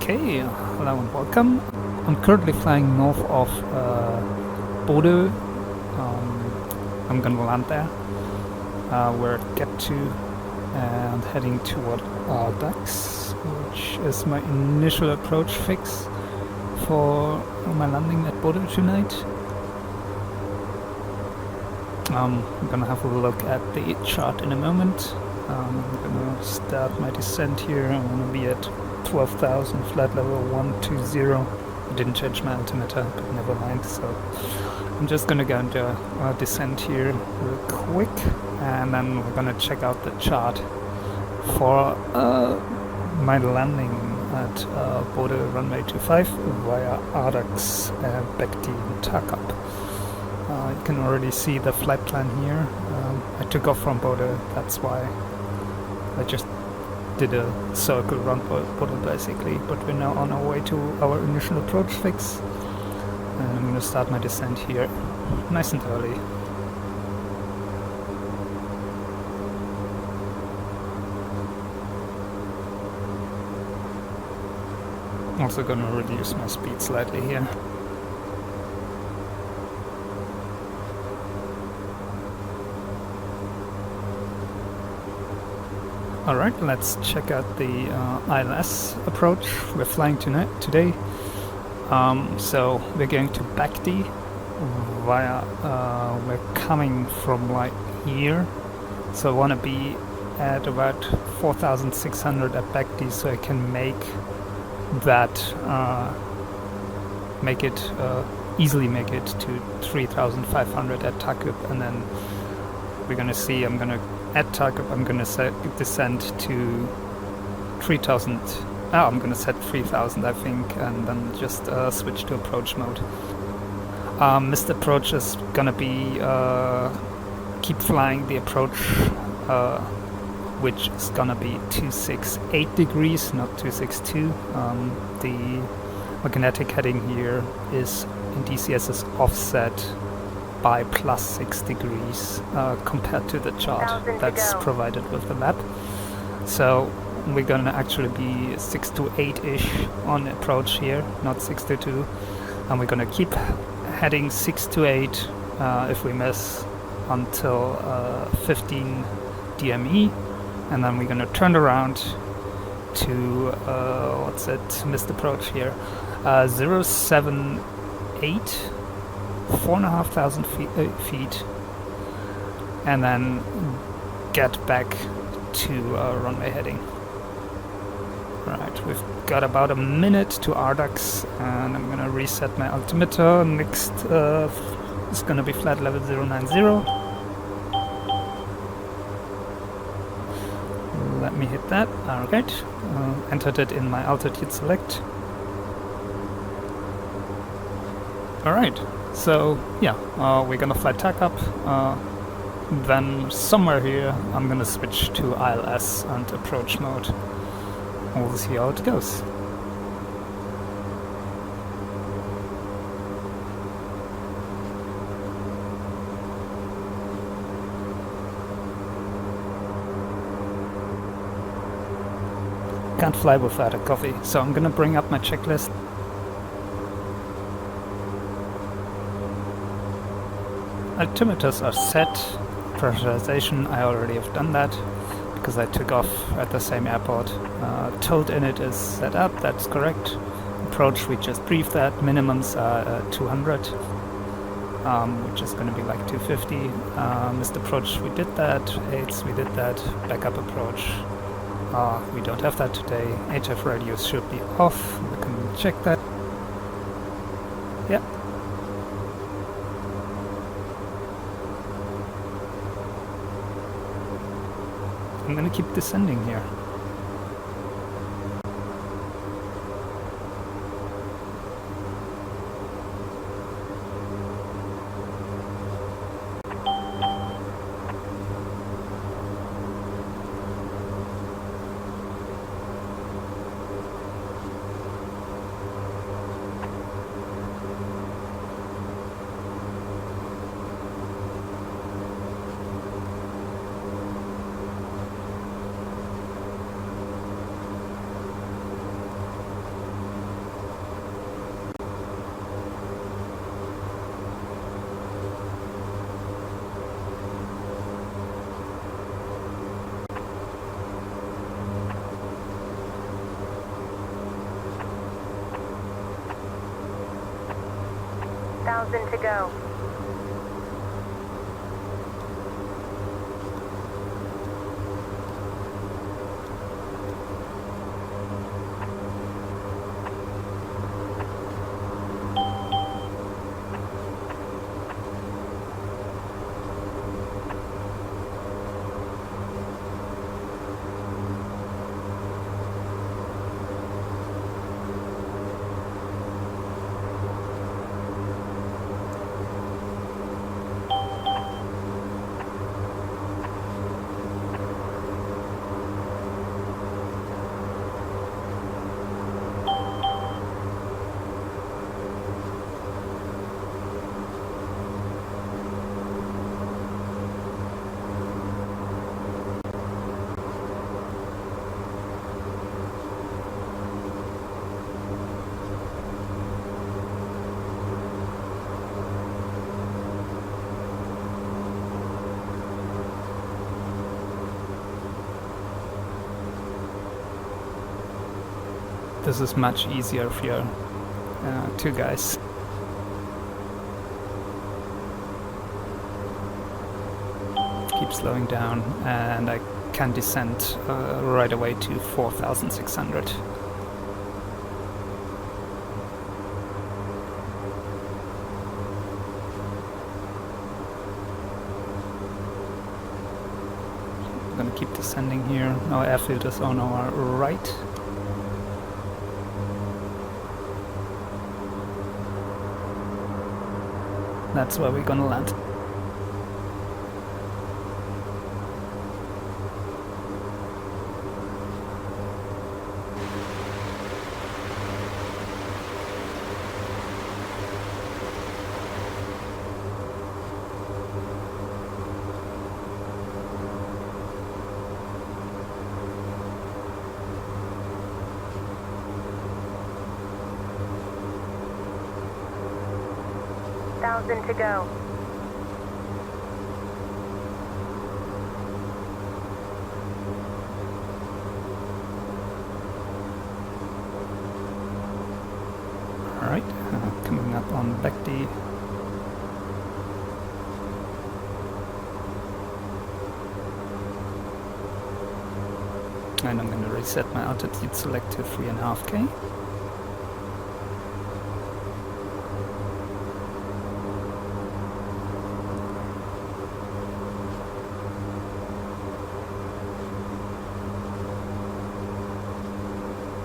Okay, hello and welcome. I'm currently flying north of Bodø. I'm gonna land there, where I get to, and heading toward RWY25, which is my initial approach fix for my landing at Bodø tonight. I'm gonna have a look at the chart in a moment. I'm gonna start my descent here. I'm gonna be at 12,000, flight level 120. I didn't change my altimeter, but never mind. So I'm just gonna go into descent here real quick, and then we're gonna check out the chart for my landing at Bodø runway 25 via RWY25 back to Tarkop. You can already see the flight plan here. I took off from Bodø, that's why I just did a circle around Bodø basically, but we're now on our way to our initial approach fix, and I'm going to start my descent here nice and early. Also going to reduce my speed slightly here. Alright, let's check out the ILS approach we're flying today. So we're going to Bakdi via, we're coming from like here. So I want to be at about 4,600 at Bakdi, so I can make that, easily make it to 3,500 at Tarkop, and then we're gonna see, at Tarkop, I'm going to descend to 3,000. I'm going to set 3,000, I think, and then just switch to approach mode. Missed approach is going to be keep flying the approach, which is going to be 268 degrees, not 262. The magnetic heading here is in DCS is offset by +6 degrees compared to the chart that's provided with the map. So we're gonna actually be 6 to 8-ish on approach here, not 6 to 2. And we're gonna keep heading 6 to 8 if we miss until 15 DME. And then we're gonna turn around to, missed approach here, 078. 4,500 feet, and then get back to runway heading. Right, we've got about a minute to RWY25, and I'm gonna reset my altimeter. Next is gonna be flight level 090. Let me hit that. Alright, entered it in my altitude select. Alright. So yeah, we're gonna fly Tarkop, then somewhere here I'm gonna switch to ILS and approach mode. We'll see how it goes. Can't fly without a coffee, so I'm gonna bring up my checklist. Altimeters are set. Pressurization, I already have done that because I took off at the same airport. Tilt init is set up, that's correct. Approach, we just briefed that. Minimums are 200, which is going to be like 250. Missed approach, we did that. Aids, we did that. Backup approach, we don't have that today. HF radius should be off, we can check that. Yeah. I'm gonna keep descending here. 1,000 to go. This is much easier if you're two guys. Keep slowing down, and I can descend right away to 4,600. I'm gonna keep descending here. Our airfield is on our right. That's where we're gonna land. To go. Alright, coming up on back D. And I'm going to reset my altitude select to 3.5K.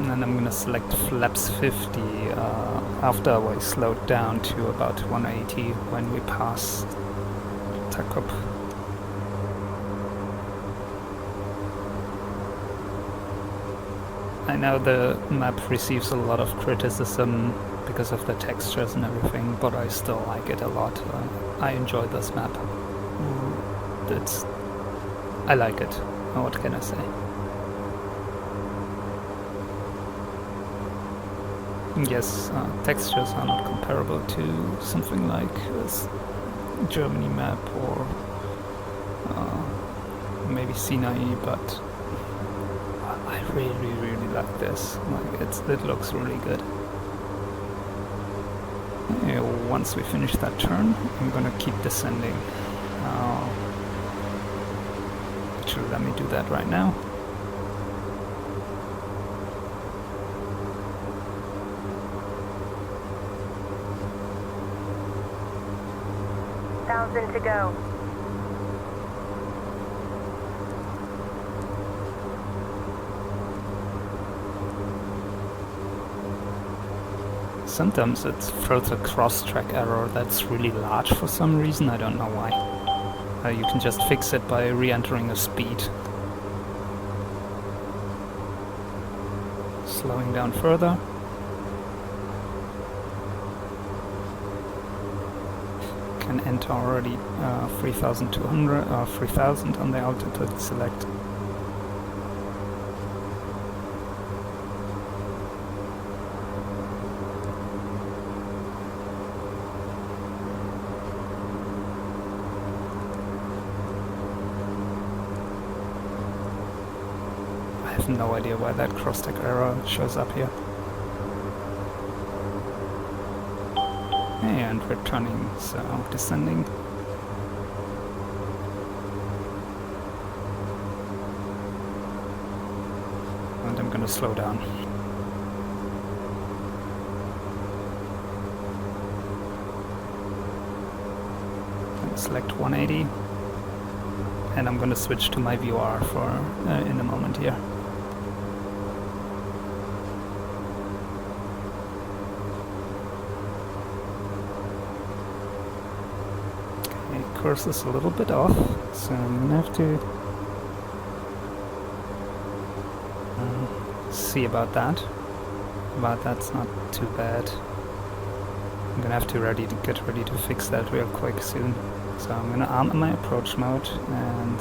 And I'm gonna select flaps 50 after we slowed down to about 180 when we pass Takup. I know the map receives a lot of criticism because of the textures and everything, but I still like it a lot. I enjoy this map. I like it. What can I say? Yes, textures are not comparable to something like this Germany map or maybe Sinai, but I really like this. Like it looks really good. Once we finish that turn, I'm gonna keep descending. Actually, let me do that right now. To go. Sometimes it throws a cross-track error that's really large for some reason, I don't know why. You can just fix it by re-entering a speed. Slowing down further. Can enter already 3,200 or 3,000 on the altitude select. I have no idea why that cross-track error shows up here. And we're turning, so descending. And I'm gonna slow down. Select 180, and I'm going to switch to my VR for in a moment here. Okay, course is a little bit off, so I'm going to have to see about that. But that's not too bad. I'm going to have to get ready to fix that real quick soon. So I'm going to arm my approach mode and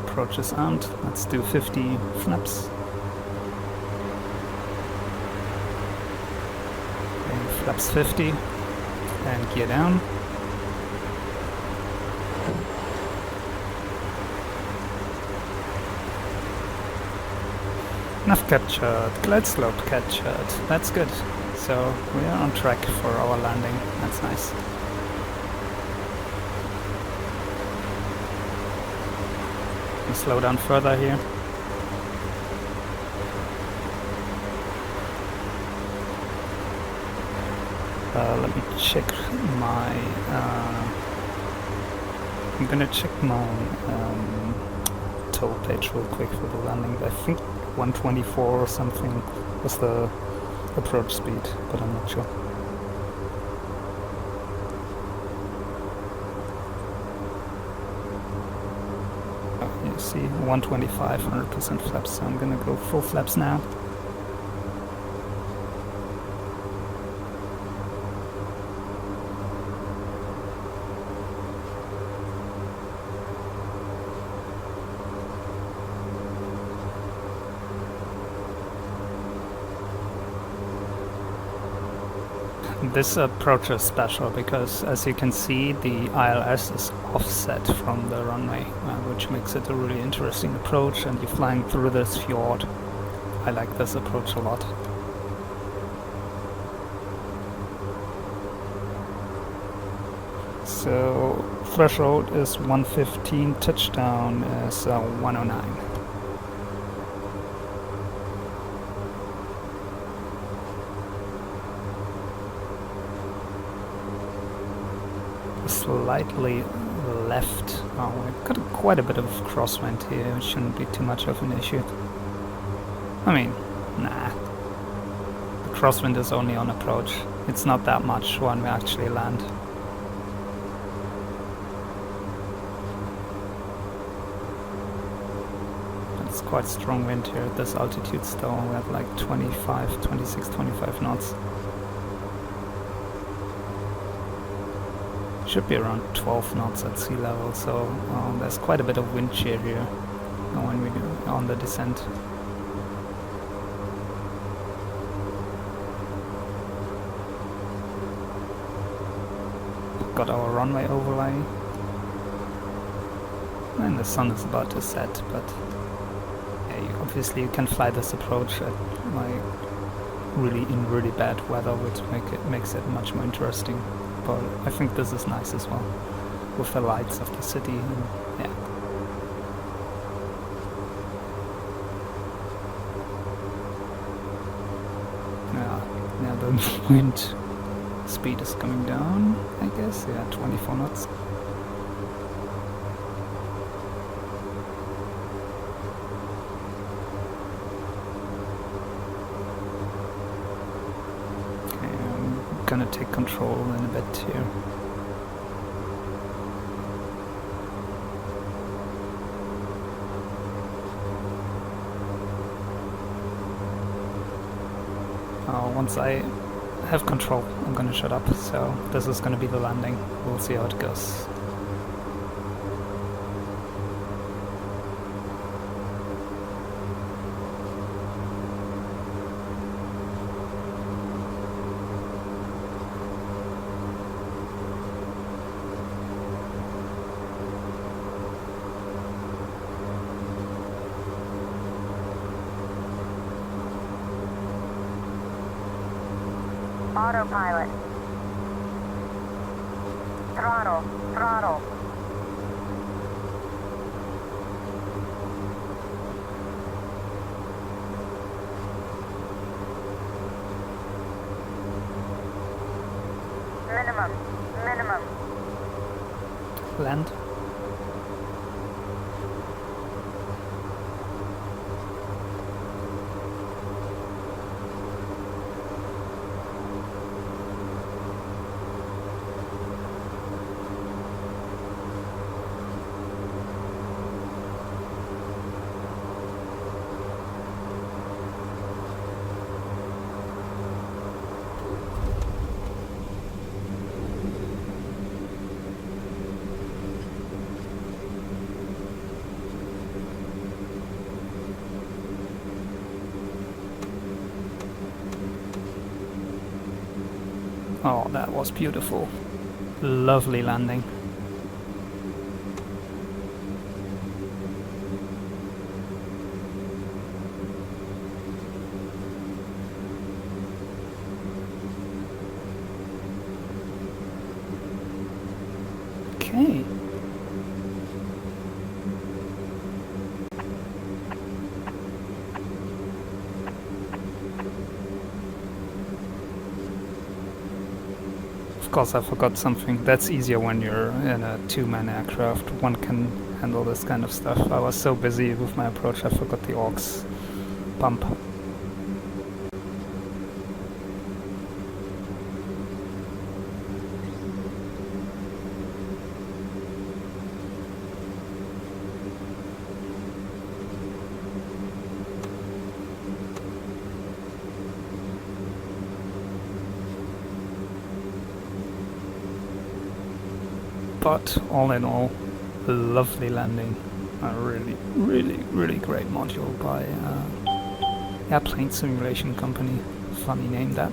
approach is armed. Let's do 50 flaps. Flaps 50 and gear down. Nav captured, glide slope captured, that's good. So we are on track for our landing, that's nice. We'll slow down further here. Let me check my... I'm gonna check my toll page real quick for the landing. I think 124 or something was the approach speed, but I'm not sure. Oh, you see 125, 100% flaps, so I'm gonna go full flaps now. This approach is special because, as you can see, the ILS is offset from the runway, which makes it a really interesting approach, and you're flying through this fjord. I like this approach a lot. So, threshold is 115, touchdown is 109. Slightly left. Oh, we've got quite a bit of crosswind here, it shouldn't be too much of an issue. I mean, nah. The crosswind is only on approach. It's not that much when we actually land. It's quite strong wind here at this altitude still. We have like 25, 26, 25 knots. Should be around 12 knots at sea level, so there's quite a bit of wind shear here when we do on the descent. Got our runway overlay, and the sun is about to set, but yeah, obviously you can fly this approach at like really bad weather, which makes it much more interesting. But I think this is nice as well, with the lights of the city, and yeah. Yeah, the wind speed is coming down, I guess, yeah, 24 knots. Gonna take control in a bit here. Once I have control, I'm gonna shut up, so this is gonna be the landing. We'll see how it goes. Autopilot. Throttle, throttle. Minimum, minimum. Land. Oh, that was beautiful. Lovely landing. Okay. Of course, I forgot something. That's easier when you're in a two-man aircraft. One can handle this kind of stuff. I was so busy with my approach, I forgot the aux pump. But all in all, a lovely landing. A really great module by Airplane Simulation Company. Funny name that.